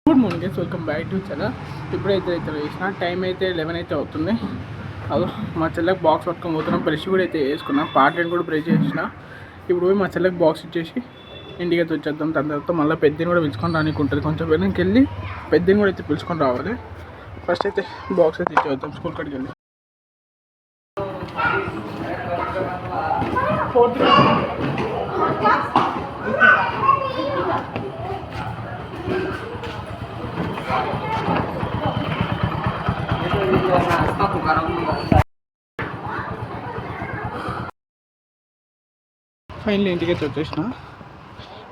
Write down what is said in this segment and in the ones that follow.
Good morning guys, welcome back to channel. ఇప్పుడైతే వేసిన time అయితే 11 అయితే అవుతుంది. అదో మా చెల్లెకి బాక్స్ పట్టుకొని పోతున్నాం. బ్రష్ కూడా అయితే వేసుకున్నాం, పాటలను కూడా బ్రష్ చేసిన. ఇప్పుడు పోయి మా చెల్లెకి బాక్స్ ఇచ్చేసి ఇంటికి అయితే వచ్చేద్దాం. దాని తర్వాత మళ్ళీ పెద్దని కూడా పిలుచుకొని రానికి ఉంటుంది. కొంచెం వెనక్కి వెళ్ళి పెద్దని కూడా అయితే పిలుచుకొని రావాలి. ఫస్ట్ అయితే బాక్స్ అయితే ఇచ్చేద్దాం స్కూల్ కాడికి వెళ్ళి. ఫైనల్ ఇంటికి అయితే వచ్చేసిన.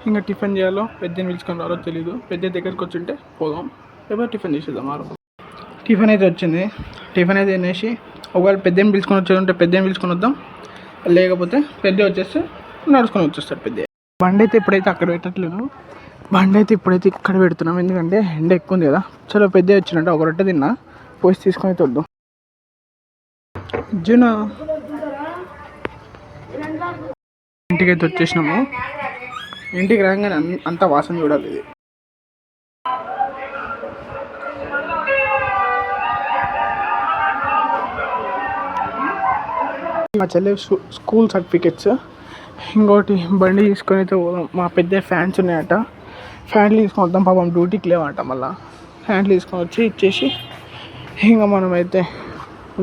ఇంకా టిఫిన్ చేయాలో పెద్దని పిలుచుకొని రాలో తెలీదు. పెద్ద దగ్గరికి వచ్చింటే పోదాం, లేకపోతే టిఫిన్ చేసేద్దాం. టిఫిన్ అయితే వచ్చింది. టిఫిన్ అయితే తినేసి ఒకవేళ పెద్దని పిలుచుకొని వచ్చేదంటే పెద్దని పిలుచుకొని వద్దాం, లేకపోతే పెద్ద వచ్చేస్తే నడుచుకొని వచ్చేస్తాడు పెద్ద. బండి అయితే ఇప్పుడైతే అక్కడ పెట్టట్లేదు, బండి అయితే ఇప్పుడైతే ఇక్కడ పెడుతున్నాం. ఎందుకంటే ఎండ ఎక్కువ ఉంది కదా. చలో పెద్ద వచ్చినట్టు ఒక రొట్టె తిన్నా, పోసి తీసుకొని అయితే వద్దాం. జునా ఇంటికి అయితే వచ్చేసినాము. ఇంటికి రాగానే అంత వాసన చూడాలి. ఇది మా చెల్లె స్కూల్ సర్టిఫికెట్స్. ఇంకోటి బండి తీసుకొని అయితే పోదాం. మా పెద్ద ఫ్యాన్స్ ఉన్నాయట, ఫ్యాన్లు తీసుకొని వద్దాం. పాపం డ్యూటీకి లేవట. మళ్ళీ ఫ్యాన్లు తీసుకొని వచ్చి ఇచ్చేసి ఇంకా మనమైతే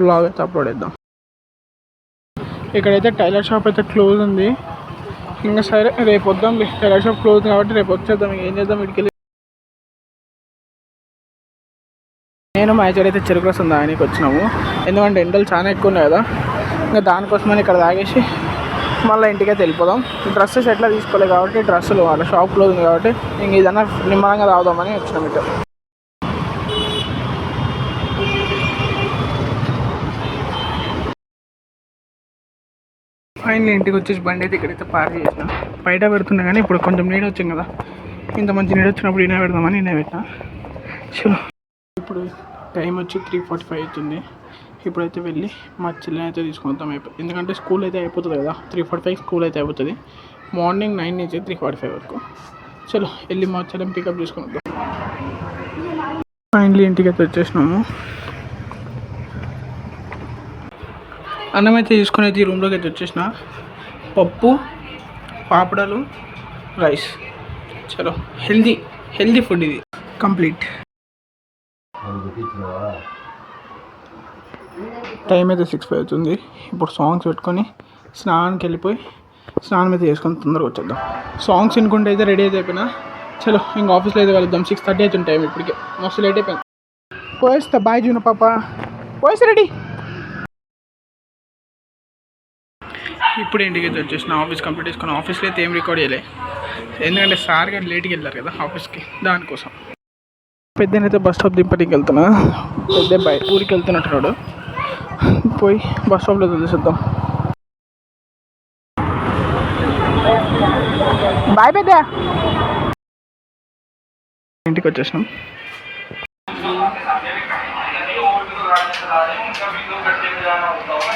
వ్లాగ్ అయితే అప్లోడ్ చేద్దాం. ఇక్కడైతే టైలర్ షాప్ అయితే క్లోజ్ ఉంది. ఇంకా సరే రేపు వద్దాం. టైలర్ షాప్ క్లోజ్ కాబట్టి రేపు వచ్చేద్దాం. ఏం చేద్దాం ఇటుకెళ్ళి. నేను మా యాచర్ అయితే చెరుకు రసం తాగడానికి వచ్చినాము. ఎందుకంటే ఎండలు చాలా ఎక్కువ ఉన్నాయి కదా. ఇంకా దానికోసమని ఇక్కడ తాగేసి మళ్ళీ ఇంటికైతే వెళ్ళిపోదాం. డ్రెస్సెస్ ఎట్లా తీసుకోలేదు కాబట్టి డ్రెస్సులు వాళ్ళ షాప్ క్లోజ్ ఉంది కాబట్టి ఇంక ఏదన్నా నిమ్మలంగా తాగుదామని వచ్చినాం ఇటు. ఫైనల్ ఇంటికి వచ్చేసి బండి అయితే ఇక్కడైతే పార్క్ చేసిన. బయట పెడుతున్నా కానీ ఇప్పుడు కొంచెం నీడ వచ్చింది కదా. ఇంత మంచి నీడ వచ్చినప్పుడు ఈయన పెడదామని ఈయన పెట్టినా. చలో ఇప్పుడు టైం వచ్చి 3:45 అవుతుంది. ఇప్పుడైతే వెళ్ళి మా చెల్లెని అయితే తీసుకొని వద్దాం. ఎందుకంటే స్కూల్ అయితే అయిపోతుంది కదా. 3:45 స్కూల్ అయితే అయిపోతుంది. మార్నింగ్ 9 నుంచి 3:45 వరకు. చలో వెళ్ళి మా చెల్లెని పికప్ చేసుకొని వద్దాం. ఫైనల్లీ ఇంటికి అయితే వచ్చేసినాము. అన్నం అయితే తీసుకొని అయితే ఈ రూమ్లోకి అయితే వచ్చేసిన. పప్పు, పాపడాలు, రైస్. చలో హెల్దీ ఫుడ్ ఇది కంప్లీట్. టైం అయితే 6:05 అవుతుంది. ఇప్పుడు సాంగ్స్ పెట్టుకొని స్నానానికి వెళ్ళిపోయి స్నానం అయితే చేసుకొని తొందరగా వచ్చేద్దాం. సాంగ్స్ వినుకుంటే అయితే రెడీ అయితే అయిపోయినా. చలో ఇంకా ఆఫీస్లో అయితే కలుద్దాం. 6:30 అవుతుంది టైం. ఇప్పటికే మస్తు లేట్ అయిపోయింది. పోయేస్తా. బాయ్ జూన పాప, పోయేస్తా. రెడీ. ఇప్పుడు ఇంటికి అయితే వచ్చేసిన. ఆఫీస్ కంప్లీట్ చేసుకుని ఆఫీస్లో అయితే ఏం రికార్డ్ చేయలే, ఎందుకంటే సార్ గారు లేట్కి వెళ్ళారు కదా ఆఫీస్కి. దానికోసం పెద్దనైతే బస్ స్టాప్ దింపటికి వెళ్తున్నా. పెద్ద ఊరికి వెళ్తున్నట్టున్నాడు. పోయి బస్ స్టాప్లో తెలిసేద్దాం. బాయ్ పెద్ద. ఇంటికి వచ్చేసినాం.